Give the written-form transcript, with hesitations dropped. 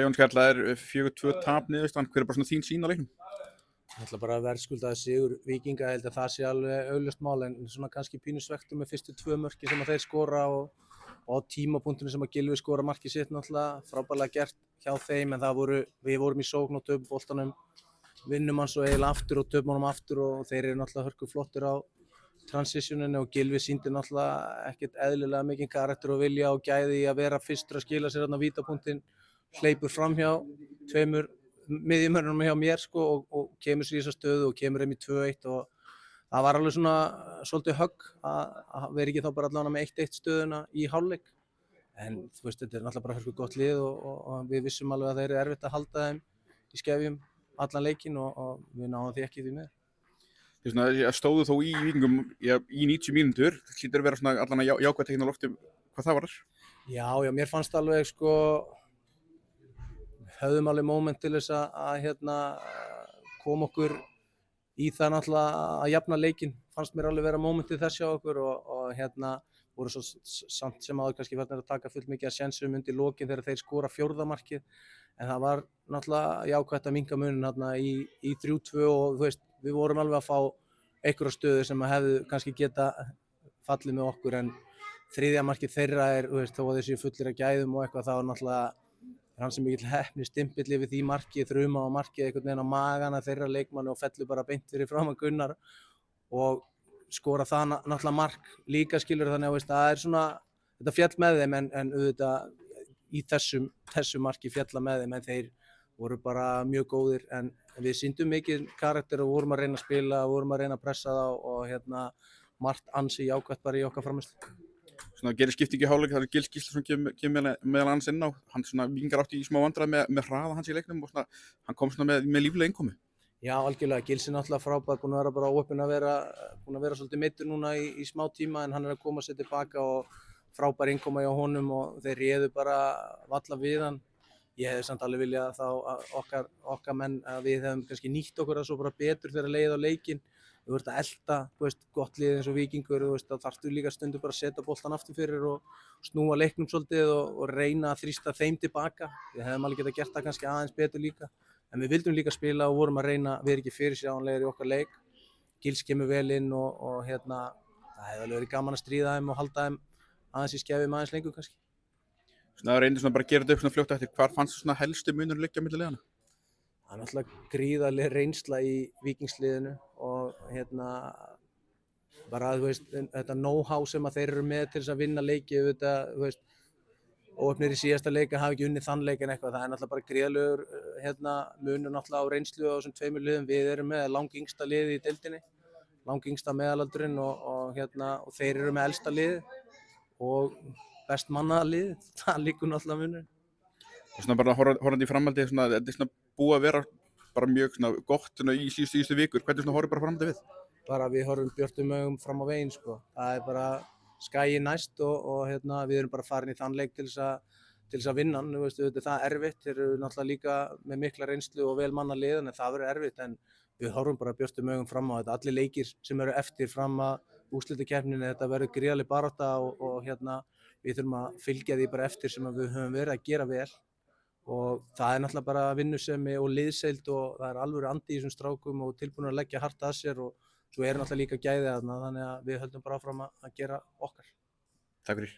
Jón Karl, það 4-2 tap niðurstaðan. Hver bara svona þín sýn á leiknum? Það ætla bara að verðskuldaði sigur Víkinga, held að það sé alveg augljóst mál en svona kannski pínu svektur með fyrstu 2 mörkin sem að þeir skora og á tímapunktinu sem að Gylfi skora markið sitt náttúrulega frábærlega gert hjá þeim en við vorum í sókn og töpum boltanum, vinnum hann svo eiginlega aftur og töpum honum aftur og þeir eru náttúrulega hörku flottir á transitioninu og Gylfi sýndi náttúrulega ekkert eðlilega mikinn karakter og vilja og gæði í að vera fyrstur að skila sér þarna á vítapunktinn, hleypur framhjá tveimur miðjumönnunum hjá mér sko og kemur sér í þessa stöðu og kemur þeim í 2-1 og það var alveg svona svolítið högg að vera ekki þá bara allavega með 1-1 stöðuna í hálfleik en þú veist þetta náttúrulega bara hörku gott lið og við vissum alveg að það erfitt að halda þeim í skefjum allan leikinn og við náðum því ekki því með. Þið stóðu þó í Víkingum í 90 mínútur, það hlýtur að vera svona allan að jákvæð teikn á lofti hvað það var? Já, mér fannst alveg sko höfðum alveg moment til þess að koma okkur í það náttúrulega að jafna leikinn, fannst mér alveg vera momentið þess hjá okkur og voru svo samt sem áður kannski farnir að taka fullt mikið að sénsum undir lokin þegar þeir skora 4. markið en það var náttúrulega jákvætt að minnka munin í 3-2 og þú veist, við vorum alveg að fá einhverja stöður sem að hefðu kannski geta fallið með okkur en 3. markið þeirra þú veist, þó að þeir séu fullir að gæðum og eitthvað þá er náttúrulega hann sem mikill heppni stimpill yfir því markið, þruma á markið einhvern veginn á magana þeirra leikmanni og fellur bara beint fyrir framan Gunnar og skora það náttúrulega mark líka skilur þannig að það er svona, þetta fjall með þeim en auðvitað í þessu marki fjalla með þeim en þeir voru bara mjög góðir en við sýndum mikið karakter og vorum að reyna að spila, vorum að reyna að pressa þá og margt ansi jákvætt bara í okkar frammistöðu. Svona gerir skiptingu í hálfleik, það Gils Gíslason kemur meðal annars inn á, hann svona Víkingar átti í smá vandræði með hraða hans í leiknum og svona hann kom svona með líflega innkomu. Já, algjörlega, Gils er náttúrulega frábær, búinn að vera bara óheppinn að vera svolítið meiddur núna í smá tíma en hann að koma sér tilbaka og frábær innkoma hjá honum og þeir réðu bara valla við hann. Ég hefði samt alveg viljað þá að okkar menn að við hefum kannski nýtt okkur að svo bara betur þegar leið á leikinn. Þú ert að elta, þú veist, gott lið eins og Víkingur, þú veist, þá þarftu líka stundu bara að setja boltan aftur fyrir og snúa leiknum svolítið og reyna að þrýsta þeim tilbaka. Við hefðum alveg getað gert það kannski aðeins betur líka. En við vildum líka spila og vorum að reyna að vera ekki fyrirsjáanlegir í okkar leik. Gils kemur vel inn og það hefði alveg verið gaman að stríða þeim og halda þeim aðeins í skefjum aðeins lengur kannski. Svona það reyndir svona bara að gera þetta upp svona fljótt eftir, hvar fannst svona helstu munurinn liggja milli liðanna? Það náttúrulega gríðarleg reynsla í Víkingsliðinu og bara þú veist, þetta know-how sem að þeir eru með til þess að vinna leiki auðvitað, þú veist, óöfnir í síðasta leik hafa ekki unnið þann leik en eitthvað, það er náttúrulega bara gríðarlegur munur náttúrulega á reynslu á þessum 2 liðum, við erum með langyngsta liði í deildinni, langyngsta meðalaldurinn og þeir eru með elsta liði og best mannaða liði, það liggur náttúrulega munurinn. Og svona bara horfandi í framhaldið, þetta er svona búið að vera bara mjög svona gott í síðustu vikur, hvernig svona horfir bara framhaldið við? Bara við horfum björtum augum fram á veginn sko, það er bara skagi næst og við erum bara farin í þann leik til þess að vinna hann, það er erfitt, þeir eru náttúrulega líka með mikla reynslu og vel manna liðan en það verður erfitt en við horfum bara björtum augum fram á þetta, allir leikir sem eru eftir fram að úrslitakeppninni, þetta verður gríðarleg barátta og við þurfum að fylgja því bara eftir sem við höfum verið að gera vel og það er náttúrulega bara vinnusemi og liðseild og það er alveg andi í þessum strákum og tilbúin að leggja hart að sér og svo er náttúrulega líka gæði þarna þannig að við höldum bara áfram að gera okkar. Takk fyrir.